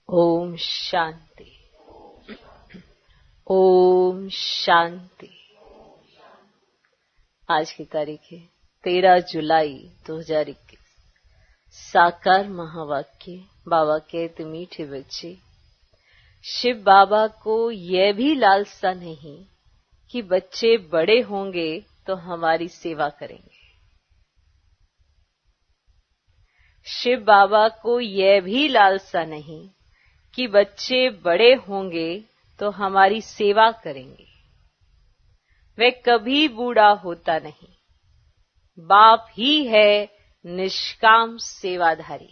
ओम शांति। ओम शांति। आज की तारीख है 13 जुलाई 2021। साकार महावाक्य। बाबा कहते मीठे बच्चे, शिव बाबा को यह भी लालसा नहीं कि बच्चे बड़े होंगे तो हमारी सेवा करेंगे। शिव बाबा को यह भी लालसा नहीं कि बच्चे बड़े होंगे तो हमारी सेवा करेंगे। वह कभी बूढ़ा होता नहीं। बाप ही है निष्काम सेवाधारी।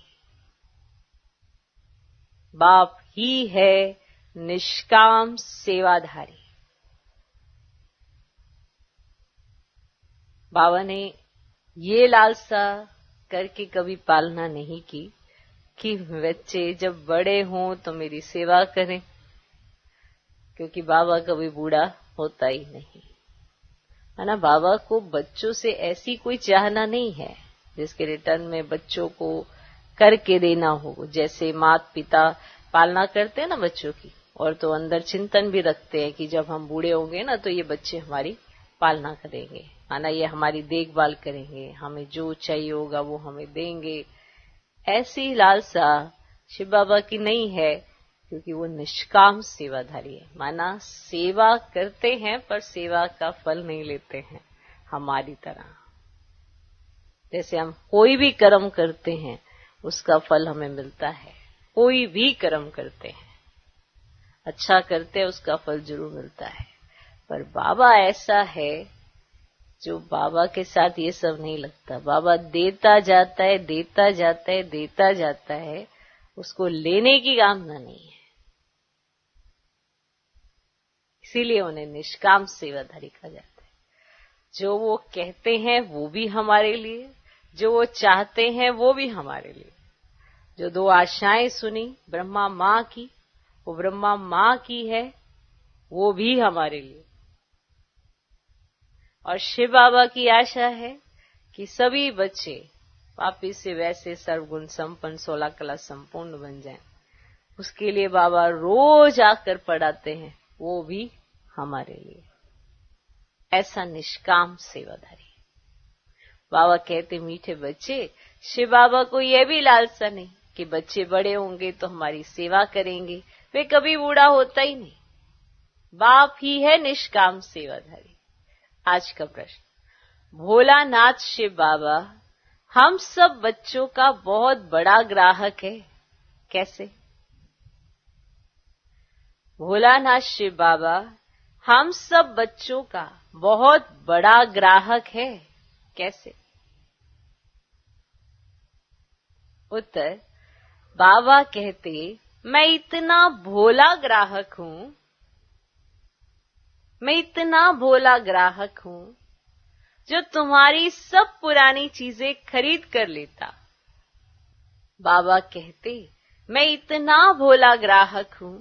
बाप ही है निष्काम सेवाधारी। बाबा ने ये लालसा करके कभी पालना नहीं की कि बच्चे जब बड़े हों तो मेरी सेवा करें, क्योंकि बाबा कभी बूढ़ा होता ही नहीं है ना। बाबा को बच्चों से ऐसी कोई चाहना नहीं है जिसके रिटर्न में बच्चों को करके देना हो। जैसे माता पिता पालना करते हैं ना बच्चों की, और तो अंदर चिंतन भी रखते हैं कि जब हम बूढ़े होंगे ना तो ये बच्चे हमारी पालना करेंगे, माना ये हमारी देखभाल करेंगे, हमें जो चाहिए होगा वो हमें देंगे। ऐसी लालसा शिव बाबा की नहीं है, क्योंकि वो निष्काम सेवाधारी है। माना सेवा करते हैं पर सेवा का फल नहीं लेते हैं हमारी तरह। जैसे हम कोई भी कर्म करते हैं उसका फल हमें मिलता है। कोई भी कर्म करते हैं, अच्छा करते हैं, उसका फल जरूर मिलता है। पर बाबा ऐसा है जो बाबा के साथ ये सब नहीं लगता। बाबा देता जाता है, देता जाता है, देता जाता है, उसको लेने की कामना नहीं है। इसीलिए उन्हें निष्काम सेवाधारी कहा जाता है। जो वो कहते हैं वो भी हमारे लिए, जो वो चाहते हैं वो भी हमारे लिए। जो दो आशाएं सुनी ब्रह्मा माँ की, वो ब्रह्मा माँ की है, वो भी हमारे लिए। और शिव बाबा की आशा है कि सभी बच्चे वापिस से वैसे सर्वगुण संपन्न 16 कला संपूर्ण बन जाएं। उसके लिए बाबा रोज आकर पढ़ाते हैं, वो भी हमारे लिए। ऐसा निष्काम सेवाधारी बाबा कहते, मीठे बच्चे, शिव बाबा को यह भी लालसा नहीं कि बच्चे बड़े होंगे तो हमारी सेवा करेंगे। वे कभी बूढ़ा होता ही नहीं। बाप ही है निष्काम सेवाधारी। आज का प्रश्न, भोलानाथ शिव बाबा हम सब बच्चों का बहुत बड़ा ग्राहक है, कैसे? भोलानाथ शिव बाबा हम सब बच्चों का बहुत बड़ा ग्राहक है, कैसे? उत्तर, बाबा कहते, मैं इतना भोला ग्राहक हूं, मैं इतना भोला ग्राहक हूं जो तुम्हारी सब पुरानी चीजें खरीद कर लेता। बाबा कहते, मैं इतना भोला ग्राहक हूं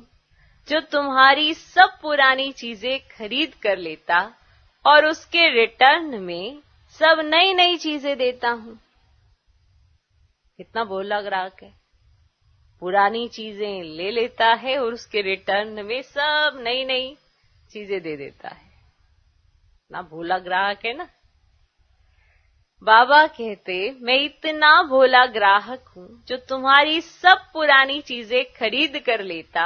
जो तुम्हारी सब पुरानी चीजें खरीद कर लेता और उसके रिटर्न में सब नई नई चीजें देता हूं। कितना भोला ग्राहक है। पुरानी चीजें ले लेता है और उसके रिटर्न में सब नई नई चीजें दे देता है। ना भोला ग्राहक है ना। बाबा कहते, मैं इतना भोला ग्राहक हूं जो तुम्हारी सब पुरानी चीजें खरीद कर लेता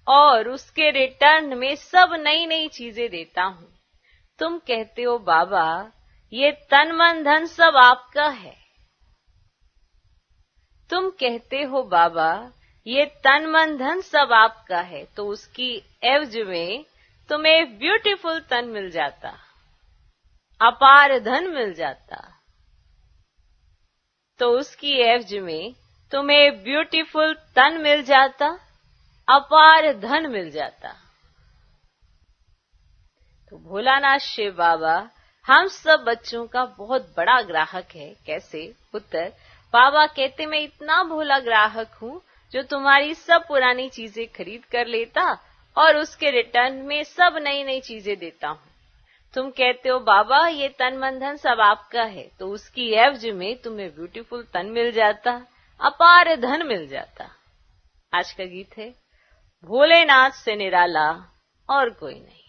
और उसके रिटर्न में सब नई नई चीजें देता हूं। तुम कहते हो बाबा ये तन मन धन सब आपका है। तुम कहते हो बाबा ये तन मन धन सब आपका है, तो उसकी एवज में तुम्हें ब्यूटीफुल तन मिल जाता, अपार धन मिल जाता। तो उसकी एवज में तुम्हें ब्यूटीफुल तन मिल जाता, अपार धन मिल जाता। तो भोलानाथ शिव बाबा हम सब बच्चों का बहुत बड़ा ग्राहक है, कैसे? उत्तर, बाबा कहते, मैं इतना भोला ग्राहक हूं जो तुम्हारी सब पुरानी चीजें खरीद कर लेता और उसके रिटर्न में सब नई नई चीजें देता हूं। तुम कहते हो बाबा ये तन मन धन सब आपका है, तो उसकी एवज में तुम्हें ब्यूटीफुल तन मिल जाता, अपार धन मिल जाता। आज का गीत है भोलेनाथ से निराला और कोई नहीं।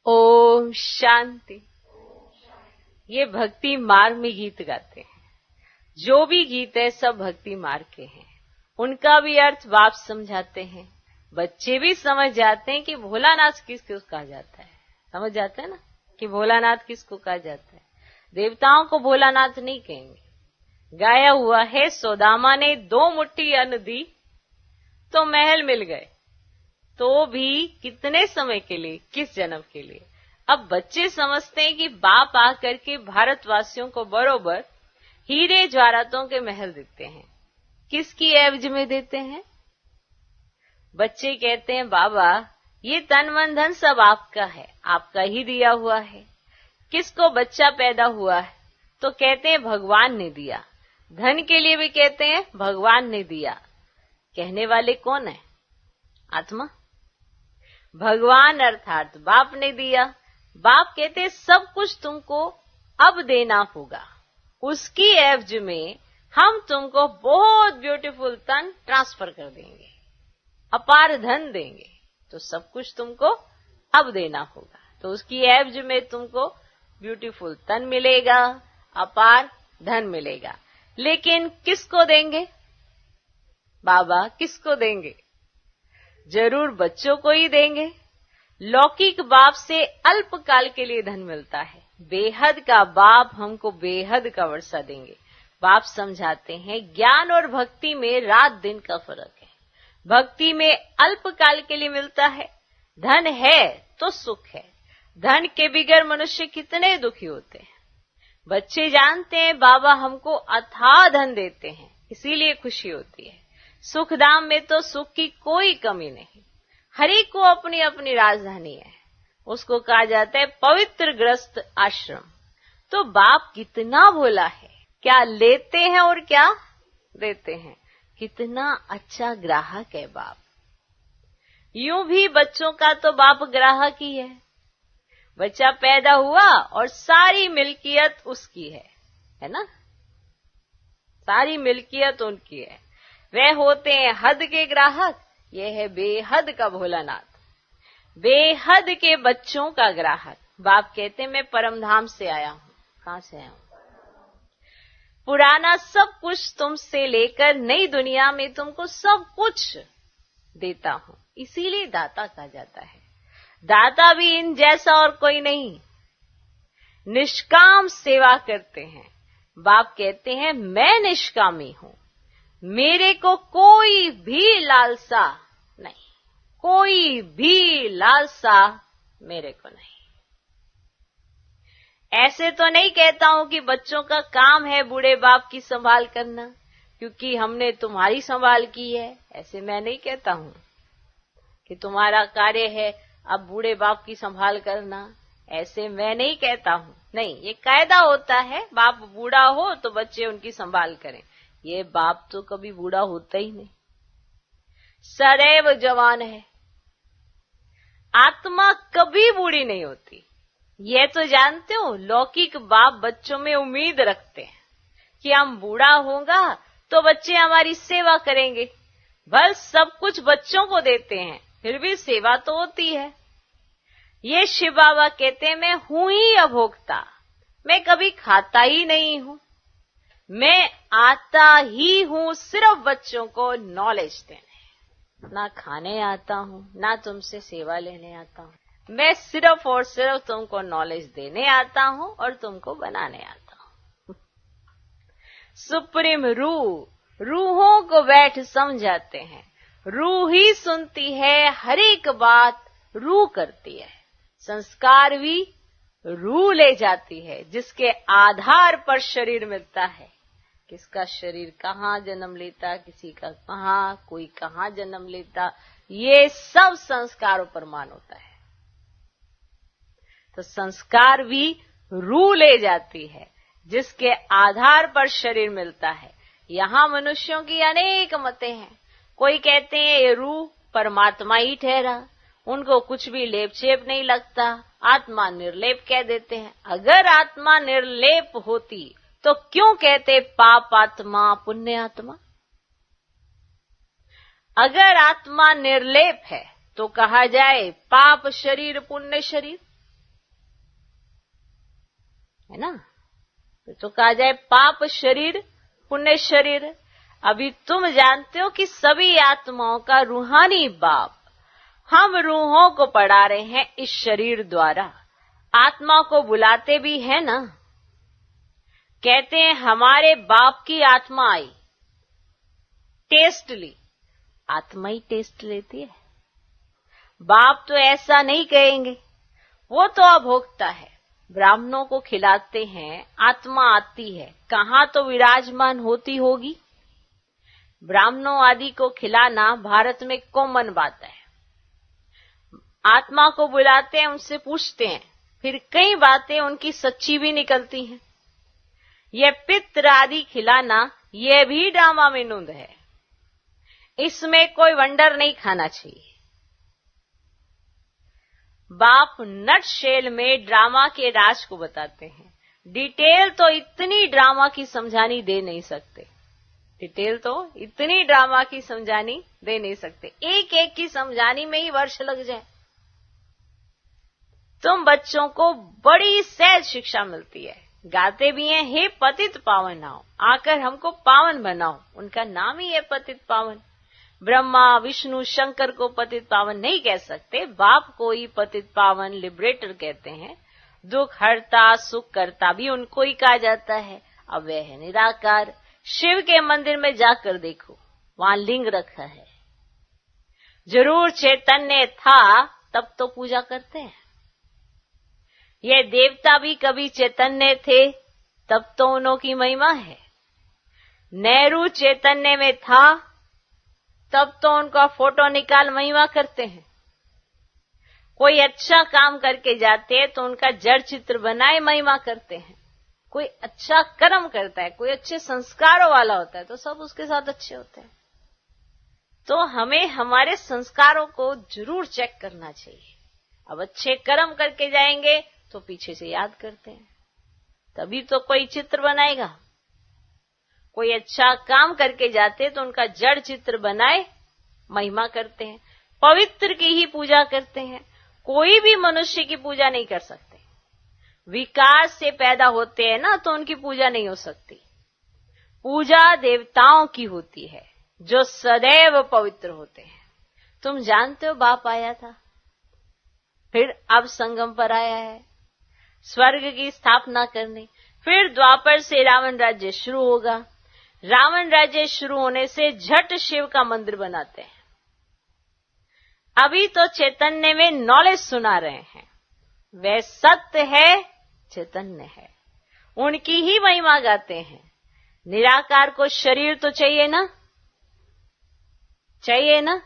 ओम शांति। ये भक्ति मार्ग में गीत गाते हैं। जो भी गीत है सब भक्ति मार्ग के हैं। उनका भी अर्थ बाप समझाते हैं, बच्चे भी समझ जाते हैं कि भोलानाथ किसको कहा जाता है। समझ जाते हैं ना कि भोलानाथ किसको कहा जाता है। देवताओं को भोलानाथ नहीं कहेंगे। गाया हुआ है सुदामा ने 2 मुट्ठी अन्न दी तो महल मिल गए, तो भी कितने समय के लिए, किस जन्म के लिए। अब बच्चे समझते हैं कि बाप आकर के भारतवासियों को बरोबर हीरे जवाहरातों के महल देते हैं। किसकी एवज में देते हैं? बच्चे कहते हैं बाबा ये तन मन धन सब आपका है, आपका ही दिया हुआ है। किसको बच्चा पैदा हुआ है तो कहते हैं भगवान ने दिया। धन के लिए भी कहते हैं भगवान ने दिया। कहने वाले कौन है? आत्मा। भगवान अर्थात बाप ने दिया। बाप कहते सब कुछ तुमको अब देना होगा, उसकी एवज में हम तुमको बहुत ब्यूटीफुल तन ट्रांसफर कर देंगे, अपार धन देंगे, तो सब कुछ तुमको अब देना होगा। तो उसकी एवज में तुमको ब्यूटीफुल तन मिलेगा, अपार धन मिलेगा। लेकिन किसको देंगे? बाबा किसको देंगे? जरूर बच्चों को ही देंगे। लौकिक बाप से अल्पकाल के लिए धन मिलता है, बेहद का बाप हमको बेहद का वर्षा देंगे। बाप समझाते हैं ज्ञान और भक्ति में रात दिन का फर्क है। भक्ति में अल्पकाल के लिए मिलता है, धन है तो सुख है। धन के बिगैर मनुष्य कितने दुखी होते हैं। बच्चे जानते हैं बाबा हमको अथाह धन देते हैं, इसीलिए खुशी होती है। सुख धाम में तो सुख की कोई कमी नहीं। हर एक को अपनी अपनी राजधानी है, उसको कहा जाता है पवित्र ग्रस्त आश्रम। तो बाप कितना भोला है, क्या लेते हैं और क्या देते हैं। कितना अच्छा ग्राहक है बाप। यूं भी बच्चों का तो बाप ग्राहक ही है। बच्चा पैदा हुआ और सारी मिल्कियत उसकी है ना, सारी मिल्कियत उनकी है। वे होते हैं हद के ग्राहक, ये है बेहद का भोलानाथ, बेहद के बच्चों का ग्राहक। बाप कहते मैं परमधाम से आया हूं। कहां से आया हूं? पुराना सब कुछ तुमसे लेकर नई दुनिया में तुमको सब कुछ देता हूं, इसीलिए दाता कहा जाता है। दाता भी इन जैसा और कोई नहीं, निष्काम सेवा करते हैं। बाप कहते हैं मैं निष्कामी हूं, मेरे को कोई भी लालसा नहीं, कोई भी लालसा मेरे को नहीं। ऐसे तो नहीं कहता हूं कि बच्चों का काम है बूढ़े बाप की संभाल करना, क्योंकि हमने तुम्हारी संभाल की है। ऐसे मैं नहीं कहता हूं कि तुम्हारा कार्य है अब बूढ़े बाप की संभाल करना, ऐसे मैं नहीं कहता हूं। नहीं, ये कायदा होता है, बाप बूढ़ा हो तो बच्चे उनकी संभाल करें। ये बाप तो कभी बूढ़ा होता ही नहीं, सदैव जवान है। आत्मा कभी बूढ़ी नहीं होती। ये तो जानते हो, लौकिक बाप बच्चों में उम्मीद रखते हैं कि हम बूढ़ा होगा तो बच्चे हमारी सेवा करेंगे। बस सब कुछ बच्चों को देते हैं, फिर भी सेवा तो होती है। ये शिव बाबा कहते हैं मैं हूं ही अभोक्ता, मैं कभी खाता ही नहीं हूं, मैं आता ही हूं सिर्फ बच्चों को नॉलेज देने। ना खाने आता हूं, ना तुमसे सेवा लेने आता हूं, मैं सिर्फ और सिर्फ तुमको नॉलेज देने आता हूं और तुमको बनाने आता हूं। सुप्रीम रूह रूहों को बैठ समझाते हैं, रूह ही सुनती है, हर एक बात रूह करती है। संस्कार भी रूह ले जाती है, जिसके आधार पर शरीर मिलता है। किसका शरीर कहाँ जन्म लेता, किसी का कहाँ, कोई कहाँ जन्म लेता, ये सब संस्कारों पर मान होता है। तो संस्कार भी रूह ले जाती है, जिसके आधार पर शरीर मिलता है। यहाँ मनुष्यों की अनेक मतें हैं। कोई कहते हैं ये रूह परमात्मा ही ठहरा, उनको कुछ भी लेप छेप नहीं लगता, आत्मा निर्लेप कह देते हैं। अगर आत्मा निर्लेप होती तो क्यों कहते पाप आत्मा पुण्य आत्मा? अगर आत्मा निर्लेप है तो कहा जाए पाप शरीर पुण्य शरीर, है ना? तो कहा जाए पाप शरीर पुण्य शरीर। अभी तुम जानते हो कि सभी आत्माओं का रूहानी बाप हम रूहों को पढ़ा रहे हैं इस शरीर द्वारा। आत्मा को बुलाते भी है ना, कहते हैं हमारे बाप की आत्मा आई, टेस्ट ली। आत्मा ही टेस्ट लेती है, बाप तो ऐसा नहीं कहेंगे, वो तो अभोक्ता है। ब्राह्मणों को खिलाते हैं, आत्मा आती है, कहां तो विराजमान होती होगी। ब्राह्मणों आदि को खिलाना भारत में कॉमन बात है। आत्मा को बुलाते हैं, उनसे पूछते हैं, फिर कई बातें उनकी सच्ची भी निकलती हैं। यह पित्र आदि खिलाना यह भी ड्रामा में नूंद है, इसमें कोई वंडर नहीं खाना चाहिए। बाप नट शेल में ड्रामा के राज को बताते हैं। डिटेल तो इतनी ड्रामा की समझानी दे नहीं सकते, डिटेल तो इतनी ड्रामा की समझानी दे नहीं सकते, एक एक की समझानी में ही वर्ष लग जाए। तुम बच्चों को बड़ी सहज शिक्षा मिलती है, गाते भी हैं, हे पतित पावन आओ, आकर हमको पावन बनाओ। उनका नाम ही है पतित पावन। ब्रह्मा विष्णु शंकर को पतित पावन नहीं कह सकते, बाप को ही पतित पावन लिबरेटर कहते हैं। दुख हरता सुख करता भी उनको ही कहा जाता है। अब वह है निराकार। शिव के मंदिर में जाकर देखो, वहां लिंग रखा है। जरूर चैतन्य था तब तो पूजा करते हैं। ये देवता भी कभी चैतन्य थे तब तो उन्हों की महिमा है। नेहरू चैतन्य में था तब तो उनका फोटो निकाल महिमा करते हैं। कोई अच्छा काम करके जाते हैं तो उनका जड़ चित्र बनाए महिमा करते हैं। कोई अच्छा कर्म करता है, कोई अच्छे संस्कारों वाला होता है तो सब उसके साथ अच्छे होते हैं। तो हमें हमारे संस्कारों को जरूर चेक करना चाहिए। अब अच्छे कर्म करके जाएंगे तो पीछे से याद करते हैं, तभी तो कोई चित्र बनाएगा। कोई अच्छा काम करके जाते तो उनका जड़ चित्र बनाए महिमा करते हैं, पवित्र की ही पूजा करते हैं। कोई भी मनुष्य की पूजा नहीं कर सकते। विकास से पैदा होते हैं ना तो उनकी पूजा नहीं हो सकती। पूजा देवताओं की होती है जो सदैव पवित्र होते हैं। तुम जानते हो बाप आया था, फिर अब संगम पर आया है स्वर्ग की स्थापना करने। फिर द्वापर से रावण राज्य शुरू होगा। रावण राज्य शुरू होने से झट शिव का मंदिर बनाते हैं। अभी तो चैतन्य में नॉलेज सुना रहे हैं, वह सत्य है, चैतन्य है, उनकी ही महिमा गाते हैं। निराकार को शरीर तो चाहिए ना, चाहिए ना।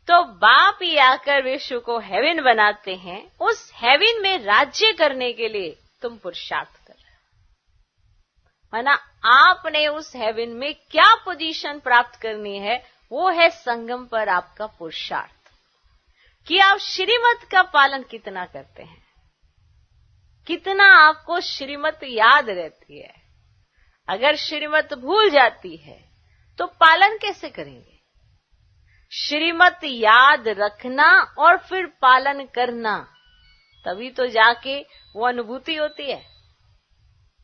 तो बाप ही आकर विश्व को हेवन बनाते हैं। उस हेवन में राज्य करने के लिए तुम पुरुषार्थ कर रहे हो, है ना। आपने उस हेवन में क्या पोजीशन प्राप्त करनी है, वो है संगम पर आपका पुरुषार्थ कि आप श्रीमत का पालन कितना करते हैं, कितना आपको श्रीमत याद रहती है। अगर श्रीमत भूल जाती है तो पालन कैसे करेंगे। श्रीमत याद रखना और फिर पालन करना, तभी तो जाके वो अनुभूति होती है।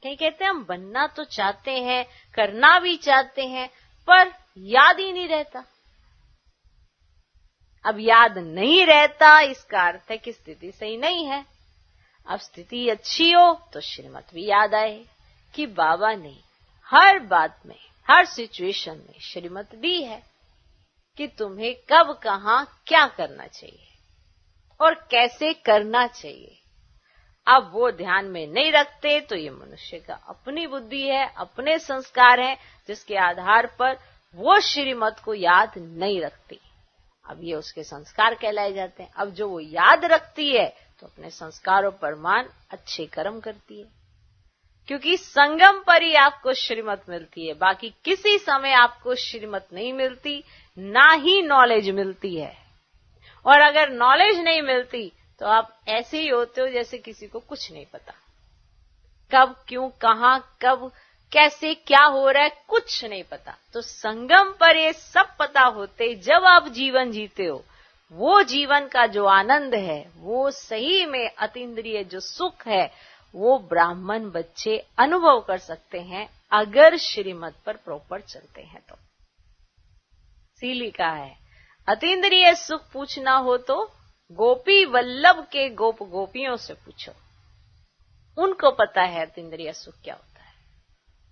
कहीं कहते हैं हम बनना तो चाहते हैं, करना भी चाहते हैं, पर याद ही नहीं रहता। अब याद नहीं रहता इसका अर्थ है कि स्थिति सही नहीं है। अब स्थिति अच्छी हो तो श्रीमत भी याद आए कि बाबा ने हर बात में, हर सिचुएशन में श्रीमत दी है कि तुम्हें कब कहां क्या करना चाहिए और कैसे करना चाहिए। अब वो ध्यान में नहीं रखते तो ये मनुष्य का अपनी बुद्धि है, अपने संस्कार हैं, जिसके आधार पर वो श्रीमत को याद नहीं रखती। अब ये उसके संस्कार कहलाए जाते हैं। अब जो वो याद रखती है तो अपने संस्कारों पर मान अच्छे कर्म करती है, क्योंकि संगम पर ही आपको श्रीमत मिलती है। बाकी किसी समय आपको श्रीमत नहीं मिलती, ना ही नॉलेज मिलती है। और अगर नॉलेज नहीं मिलती तो आप ऐसे ही होते हो जैसे किसी को कुछ नहीं पता, कब क्यों कहां कब कैसे क्या हो रहा है कुछ नहीं पता। तो संगम पर ये सब पता होते जब आप जीवन जीते हो, वो जीवन का जो आनंद है, वो सही में अतीन्द्रिय जो सुख है, वो ब्राह्मण बच्चे अनुभव कर सकते हैं अगर श्रीमत पर प्रॉपर चलते हैं तो। इसीलिए कहा है अतीन्द्रिय सुख पूछना हो तो गोपी वल्लभ के गोप गोपियों से पूछो, उनको पता है अतीन्द्रिय सुख क्या होता है।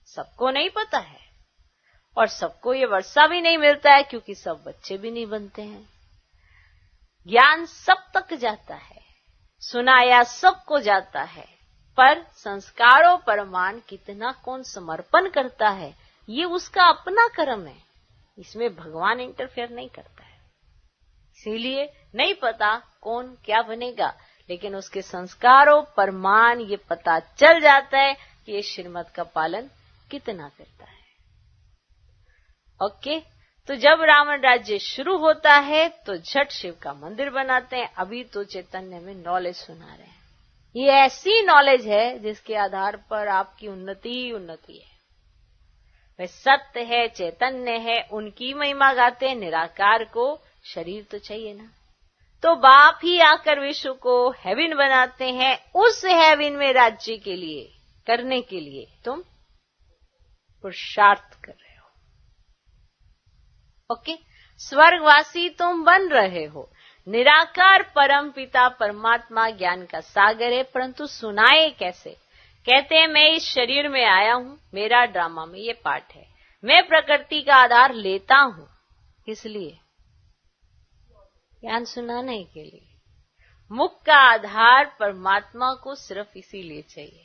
सबको नहीं पता है, और सबको ये वर्षा भी नहीं मिलता है, क्योंकि सब बच्चे भी नहीं बनते हैं। ज्ञान सब तक जाता है, सुनाया सबको जाता है, पर संस्कारों पर मान कितना कौन समर्पण करता है, ये उसका अपना कर्म है, इसमें भगवान इंटरफेयर नहीं करता है। इसीलिए नहीं पता कौन क्या बनेगा, लेकिन उसके संस्कारों पर मान ये पता चल जाता है कि ये श्रीमत का पालन कितना करता है। ओके, तो जब रावण राज्य शुरू होता है तो झट शिव का मंदिर बनाते हैं। अभी तो चैतन्य में नॉलेज सुना रहे हैं, ये ऐसी नॉलेज है जिसके आधार पर आपकी उन्नति ही उन्नति है। वे सत्य है, चैतन्य है, उनकी महिमा गाते हैं। निराकार को शरीर तो चाहिए ना, तो बाप ही आकर विश्व को हेवन बनाते हैं। उस हेवन में राज्य के लिए करने के लिए तुम पुरुषार्थ कर रहे हो। ओके, स्वर्गवासी तुम बन रहे हो। निराकार परम पिता परमात्मा ज्ञान का सागर है, परंतु सुनाए कैसे? कहते हैं मैं इस शरीर में आया हूं, मेरा ड्रामा में ये पार्ट है, मैं प्रकृति का आधार लेता हूं, इसलिए ज्ञान सुनाने के लिए। मुख का आधार परमात्मा को सिर्फ इसीलिए चाहिए,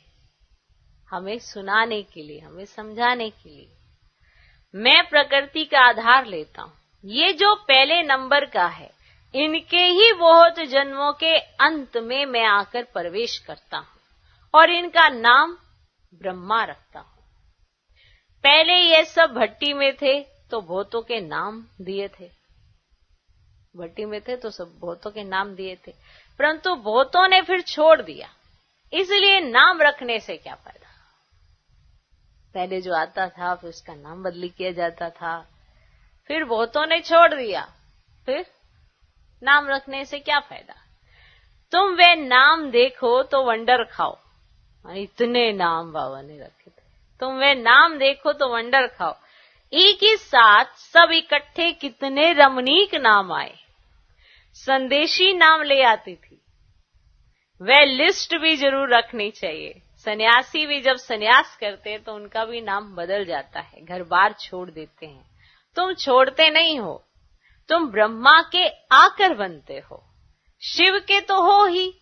हमें सुनाने के लिए, हमें समझाने के लिए। मैं प्रकृति का आधार लेता हूं, ये जो पहले नंबर का है, इनके ही बहुत जन्मों के अंत में मैं आकर प्रवेश करता हूं और इनका नाम ब्रह्मा रखता हूं। पहले ये सब भट्टी में थे तो भूतों के नाम दिए थे, भट्टी में थे तो सब भूतों के नाम दिए थे, परंतु भूतों ने फिर छोड़ दिया, इसलिए नाम रखने से क्या फायदा। पहले जो आता था फिर उसका नाम बदली किया जाता था, फिर भूतों ने छोड़ दिया, फिर नाम रखने से क्या फायदा। तुम वे नाम देखो तो वंडर खाओ, इतने नाम बाबा ने रखे थे। तुम वे नाम देखो तो वंडर खाओ। एक ही साथ सब इकट्ठे कितने रमणीक नाम आए। संदेशी नाम ले आती थी, वह लिस्ट भी जरूर रखनी चाहिए। सन्यासी भी जब सन्यास करते तो उनका भी नाम बदल जाता है, घर बार छोड़ देते हैं। तुम छोड़ते नहीं हो, तुम ब्रह्मा के आकर बनते हो, शिव के तो हो ही,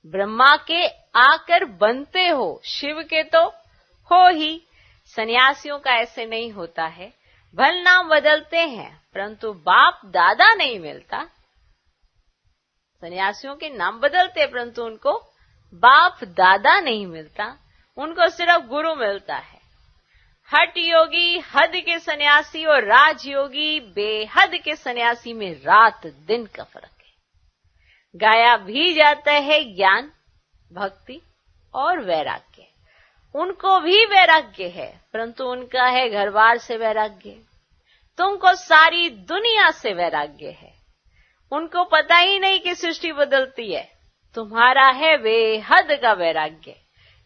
ब्रह्मा के आकर बनते हो, शिव के तो हो ही। सन्यासियों का ऐसे नहीं होता है, भल नाम बदलते हैं परंतु बाप दादा नहीं मिलता। सन्यासियों के नाम बदलते परंतु उनको बाप दादा नहीं मिलता, उनको सिर्फ गुरु मिलता है। हठ योगी हद के सन्यासी और राजयोगी बेहद के सन्यासी में रात दिन का फर्क है। गाया भी जाता है ज्ञान, भक्ति और वैराग्य। उनको भी वैराग्य है परंतु उनका है घर बार से वैराग्य। तुमको सारी दुनिया से वैराग्य है, उनको पता ही नहीं कि सृष्टि बदलती है। तुम्हारा है बेहद का वैराग्य।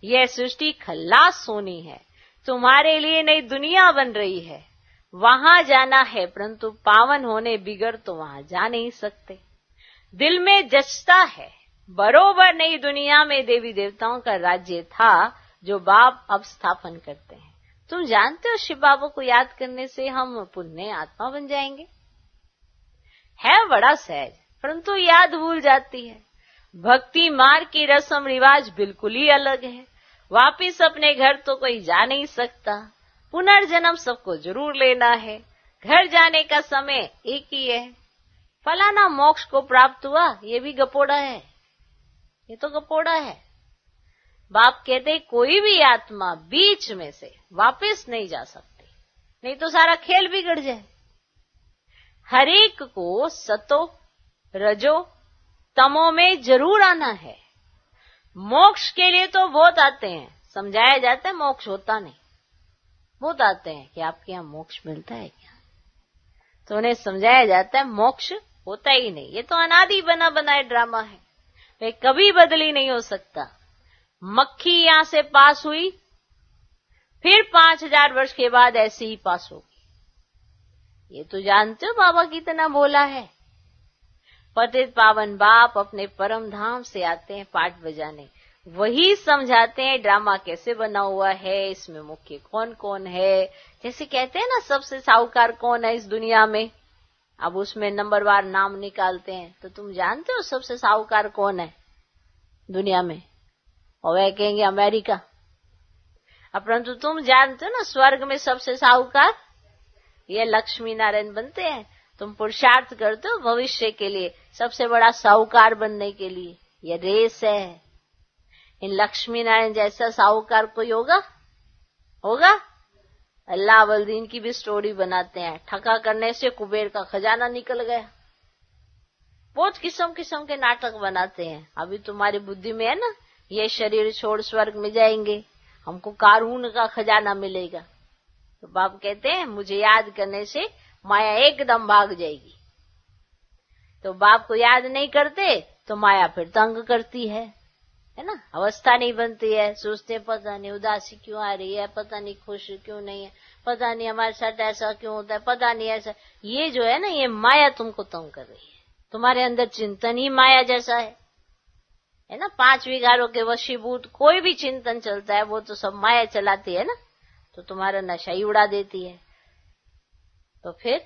यह सृष्टि खल्लास होनी है, तुम्हारे लिए नई दुनिया बन रही है, वहां जाना है परंतु पावन होने बिगड़ तो वहां जा नहीं सकते। दिल में जचता है बरोबर नई दुनिया में देवी देवताओं का राज्य था जो बाप अब स्थापन करते हैं। तुम जानते हो शिव बाबा को याद करने से हम पुण्य आत्मा बन जाएंगे। है बड़ा सहज परंतु याद भूल जाती है। भक्ति मार्ग की रस्म रिवाज बिल्कुल ही अलग है। वापिस अपने घर तो कोई जा नहीं सकता, पुनर्जन्म सबको जरूर लेना है। घर जाने का समय एक ही है। फलाना मोक्ष को प्राप्त हुआ, ये भी गपोड़ा है, ये तो गपोड़ा है। बाप कहते कोई भी आत्मा बीच में से वापस नहीं जा सकती, नहीं तो सारा खेल बिगड़ जाए। हर एक को सतो रजो तमो में जरूर आना है। मोक्ष के लिए तो बहुत आते हैं, समझाया जाता है मोक्ष होता नहीं। बहुत आते हैं कि आपके यहाँ मोक्ष मिलता है क्या, तो उन्हें समझाया जाता है मोक्ष होता ही नहीं, ये तो अनादि बना बनाए ड्रामा है, वे कभी बदली नहीं हो सकता। मक्खी यहां से पास हुई, फिर 5000 वर्ष के बाद ऐसे ही पास होगी। ये तो जानते हो बाबा कितना बोला है। पतित पावन बाप अपने परम धाम से आते हैं पाठ बजाने, वही समझाते हैं ड्रामा कैसे बना हुआ है, इसमें मुख्य कौन कौन है। जैसे कहते हैं ना सबसे साहूकार कौन है इस दुनिया में, अब उसमें नंबरवार नाम निकालते हैं, तो तुम जानते हो सबसे साहूकार कौन है दुनिया में? और वह कहेंगे अमेरिका। परंतु तुम जानते हो ना स्वर्ग में सबसे साहूकार ये लक्ष्मी नारायण बनते हैं। तुम पुरुषार्थ करते हो भविष्य के लिए सबसे बड़ा साहूकार बनने के लिए, ये रेस है। इन लक्ष्मी नारायण जैसा साहूकार कोई होगा? अल्लाहवल्दीन की भी स्टोरी बनाते हैं, ठगा करने से कुबेर का खजाना निकल गया। बहुत किस्म किस्म के नाटक बनाते हैं। अभी तुम्हारी बुद्धि में है ना, ये शरीर छोड़ स्वर्ग में जाएंगे, हमको कारून का खजाना मिलेगा। तो बाप कहते हैं मुझे याद करने से माया एकदम भाग जाएगी। तो बाप को याद नहीं करते तो माया फिर तंग करती है ना, अवस्था नहीं बनती है। सोचते पता नहीं उदासी क्यों आ रही है, पता नहीं खुश क्यों नहीं है, पता नहीं हमारे साथ ऐसा क्यों होता है, पता नहीं ऐसा। ये जो है ना, ये माया तुमको तंग कर रही है। तुम्हारे अंदर चिंतन ही माया जैसा है ना। 5 विकारों के वशीभूत कोई भी चिंतन चलता है वो तो सब माया चलाती है ना, तो तुम्हारा नशा ही उड़ा देती है। तो फिर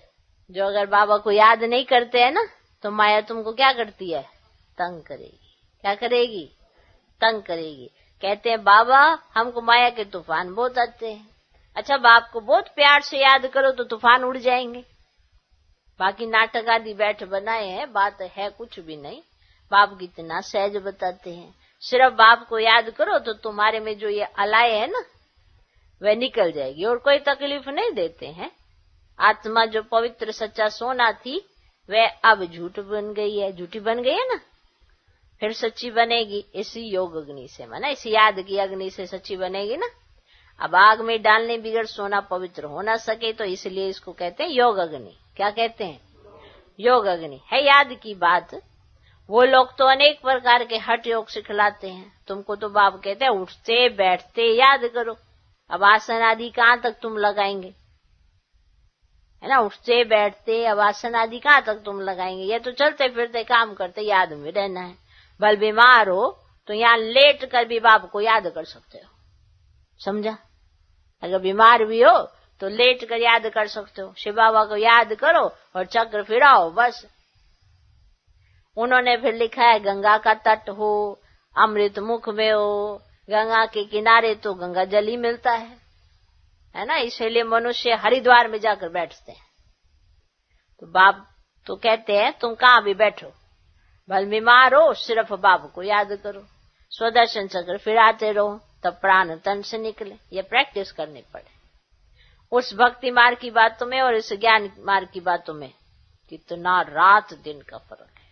जो अगर बाबा को याद नहीं करते हैं ना, तो माया तुमको क्या करती है? तंग करेगी। क्या करेगी? तंग करेगी। कहते हैं बाबा हमको माया के तूफान बहुत आते हैं। अच्छा, बाप को बहुत प्यार से याद करो तो तूफान उड़ जाएंगे। बाकी नाटक आदि बैठ बनाए हैं, बात है कुछ भी नहीं। बाप कितना सहज बताते हैं। सिर्फ बाप को याद करो तो तुम्हारे में जो ये अलाए है ना, वह निकल जाएगी और कोई तकलीफ नहीं देते हैं। आत्मा जो पवित्र सच्चा सोना थी वह अब झूठ बन गई है, झूठी बन गई है ना, फिर सच्ची बनेगी इसी योग अग्नि से, माना इसी याद की अग्नि से सच्ची बनेगी ना। अब आग में डालने बिगड़ सोना पवित्र हो ना सके, तो इसलिए इसको कहते हैं योग अग्नि। क्या कहते हैं? योग अग्नि है याद की बात। वो लोग तो अनेक प्रकार के हठ योग सिखलाते हैं, तुमको तो बाप कहते हैं उठते बैठते याद करो। अब आसन आदि कहाँ तक तुम लगाएंगे, है ना? उठते बैठते अब आसन आदि कहाँ तक तुम लगाएंगे? ये तो चलते फिरते काम करते याद में रहना है। भल बीमार हो तो यहाँ लेट कर भी बाप को याद कर सकते हो, समझा? अगर बीमार भी हो तो लेट कर याद कर सकते हो। शिव बाबा को याद करो और चक्र फिराओ बस। उन्होंने फिर लिखा है गंगा का तट हो, अमृत मुख में हो, गंगा के किनारे तो गंगा जल ही मिलता है ना। इसलिए मनुष्य हरिद्वार में जाकर बैठते हैं। तो बाप तो कहते हैं तुम कहाँ भी बैठो, भल बीमार हो सिर्फ बाप को याद करो, स्वदर्शन चक्र फिराते रहो, तब प्राण तन से निकले। ये प्रैक्टिस करनी पड़े। उस भक्ति मार्ग की बातों में और इस ज्ञान मार्ग की बातों में कितना रात दिन का फर्क है।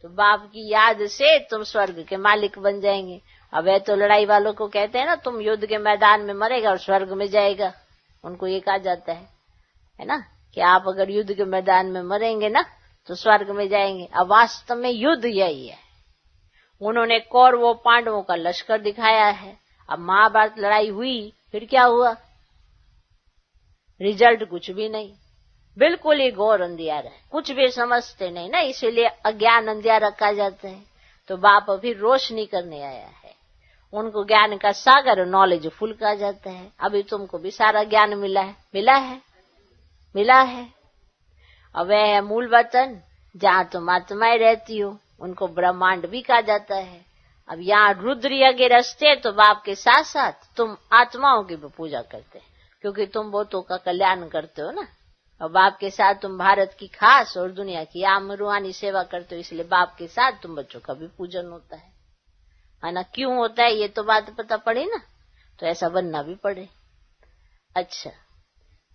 तो बाप की याद से तुम स्वर्ग के मालिक बन जाएंगे। अब है तो लड़ाई वालों को कहते हैं ना तुम युद्ध के मैदान में मरेगा और स्वर्ग में जाएगा। उनको ये कहा जाता है ना, कि आप अगर युद्ध के मैदान में मरेंगे ना तो स्वर्ग में जाएंगे। अब वास्तव में युद्ध यही है। उन्होंने कौरवों पांडवों का लश्कर दिखाया है। अब महाभारत लड़ाई हुई, फिर क्या हुआ? रिजल्ट कुछ भी नहीं, बिल्कुल ही घोर अंधियारा है, कुछ भी समझते नहीं ना, इसीलिए अज्ञान अंधियारा कहा जाता है। तो बाप अभी रोशनी करने आया है, उनको ज्ञान का सागर नॉलेज फुल कहा जाता है। अभी तुमको भी सारा ज्ञान मिला है। अब वह है मूल वतन जहाँ तुम आत्माएं रहती हो, उनको ब्रह्मांड भी कहा जाता है। अब यहाँ रुद्र यज्ञ रचते तो बाप के साथ साथ तुम आत्माओं की भी पूजा करते हैं, क्योंकि तुम बहुतों का कल्याण करते हो ना। और बाप के साथ तुम भारत की खास और दुनिया की आम रूहानी सेवा करते हो, इसलिए बाप के साथ तुम बच्चों का भी पूजन होता है ना। क्यों होता है ये तो बात पता पड़ी ना, तो ऐसा बनना भी पड़े। अच्छा,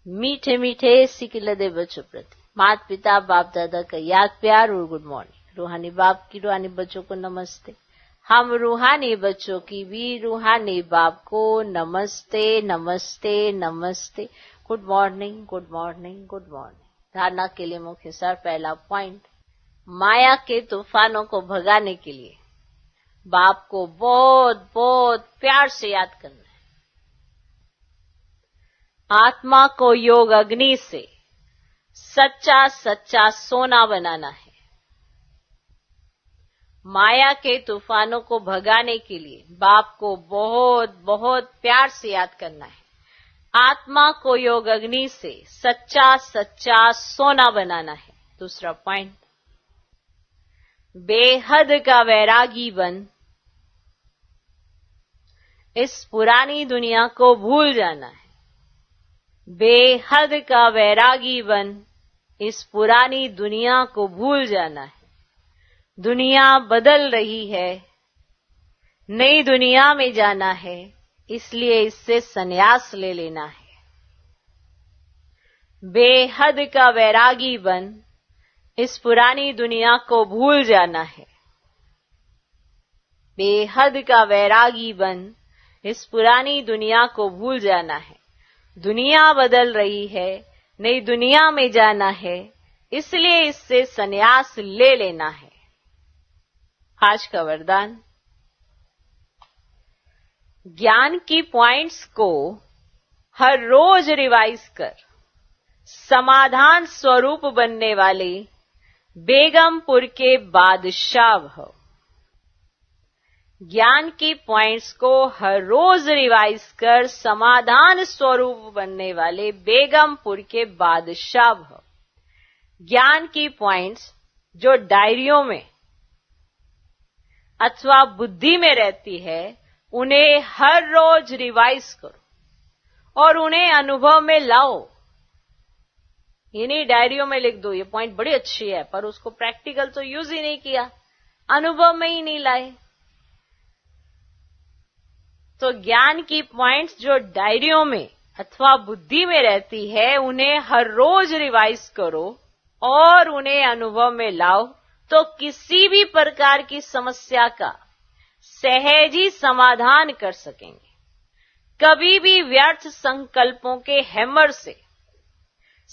मीठे मीठे सिकिल दे बच्चों प्रति माता पिता बाप दादा का याद प्यार और गुड मॉर्निंग। रूहानी बाप की रूहानी बच्चों को नमस्ते। हम रूहानी बच्चों की भी रूहानी बाप को नमस्ते नमस्ते नमस्ते। Good morning good morning good morning. धारणा के लिए मुख्य सार। पहला पॉइंट, माया के तूफानों को भगाने के लिए बाप को बहुत बहुत प्यार से याद करना है। आत्मा को योग अग्नि से सच्चा सच्चा सोना बनाना है। माया के तूफानों को भगाने के लिए बाप को बहुत बहुत प्यार से याद करना है। आत्मा को योग अग्नि से सच्चा सच्चा सोना बनाना है। दूसरा पॉइंट, बेहद का वैरागी बन इस पुरानी दुनिया को भूल जाना है। बेहद का वैरागी बन इस पुरानी दुनिया को भूल जाना है। दुनिया बदल रही है, नई दुनिया में जाना है, इसलिए इससे संन्यास ले लेना है। बेहद का वैरागी बन इस पुरानी दुनिया को भूल जाना है। बेहद का वैरागी बन इस पुरानी दुनिया को भूल जाना है। दुनिया बदल रही है, नई दुनिया में जाना है, इसलिए इससे संन्यास ले लेना है। आज का वरदान, ज्ञान की पॉइंट्स को हर रोज रिवाइज कर समाधान स्वरूप बनने वाले बेगमपुर के बादशाह भव। ज्ञान की पॉइंट्स को हर रोज रिवाइज कर समाधान स्वरूप बनने वाले बेगमपुर के बादशाह भव। ज्ञान की पॉइंट्स जो डायरियों में अथवा बुद्धि में रहती है, उन्हें हर रोज रिवाइज करो और उन्हें अनुभव में लाओ। इन्हीं डायरियों में लिख दो, ये पॉइंट बड़ी अच्छी है, पर उसको प्रैक्टिकल तो यूज ही नहीं किया, अनुभव में ही नहीं लाए। तो ज्ञान की पॉइंट्स जो डायरियों में अथवा बुद्धि में रहती है, उन्हें हर रोज रिवाइज करो और उन्हें अनुभव में लाओ, तो किसी भी प्रकार की समस्या का सहज ही समाधान कर सकेंगे। कभी भी व्यर्थ संकल्पों के हैमर से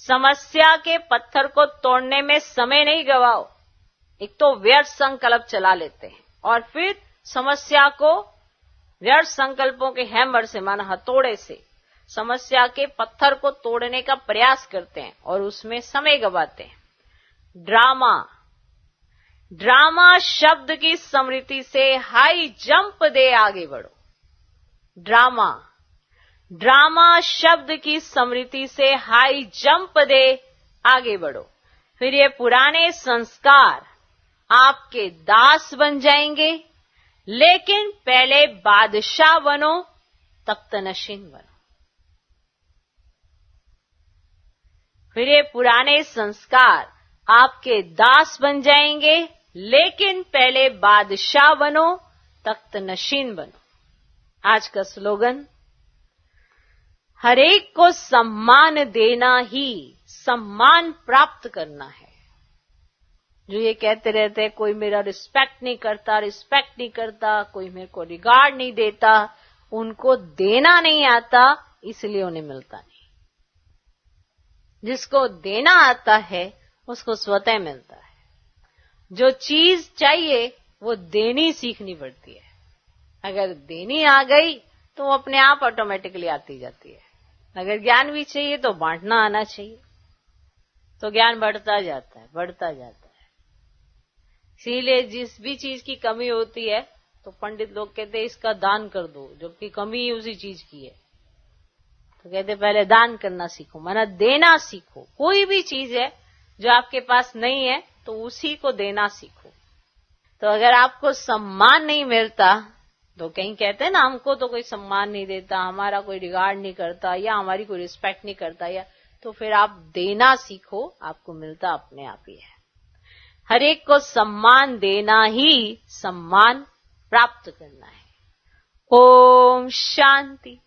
समस्या के पत्थर को तोड़ने में समय नहीं गवाओ। एक तो व्यर्थ संकल्प चला लेते हैं और फिर समस्या को व्यर्थ संकल्पों के हैमर से, माना हथौड़े से, समस्या के पत्थर को तोड़ने का प्रयास करते हैं और उसमें समय गवाते हैं। ड्रामा शब्द की स्मृति से हाई जंप दे आगे बढ़ो। ड्रामा शब्द की स्मृति से हाई जंप दे आगे बढ़ो। फिर ये पुराने संस्कार आपके दास बन जाएंगे, लेकिन पहले बादशाह बनो, तख्त नशीन बनो। फिर ये पुराने संस्कार आपके दास बन जाएंगे, लेकिन पहले बादशाह बनो, तख्त नशीन बनो। आज का स्लोगन, हर एक को सम्मान देना ही सम्मान प्राप्त करना है। जो ये कहते रहते हैं कोई मेरा रिस्पेक्ट नहीं करता, कोई मेरे को रिगार्ड नहीं देता, उनको देना नहीं आता, इसलिए उन्हें मिलता नहीं। जिसको देना आता है उसको स्वतः मिलता है। जो चीज चाहिए वो देनी सीखनी पड़ती है। अगर देनी आ गई तो वो अपने आप ऑटोमेटिकली आती जाती है। अगर ज्ञान भी चाहिए तो बांटना आना चाहिए, तो ज्ञान बढ़ता जाता है। इसीलिए जिस भी चीज की कमी होती है तो पंडित लोग कहते हैं इसका दान कर दो, जबकि कमी ही उसी चीज की है। तो कहते पहले दान करना सीखो, माना देना सीखो। कोई भी चीज है जो आपके पास नहीं है तो उसी को देना सीखो। तो अगर आपको सम्मान नहीं मिलता, तो कहीं कहते हैं ना हमको तो कोई सम्मान नहीं देता, हमारा कोई रिगार्ड नहीं करता, या हमारी कोई रिस्पेक्ट नहीं करता, या तो फिर आप देना सीखो, आपको मिलता अपने आप ही है। हर एक को सम्मान देना ही सम्मान प्राप्त करना है। ओम शांति।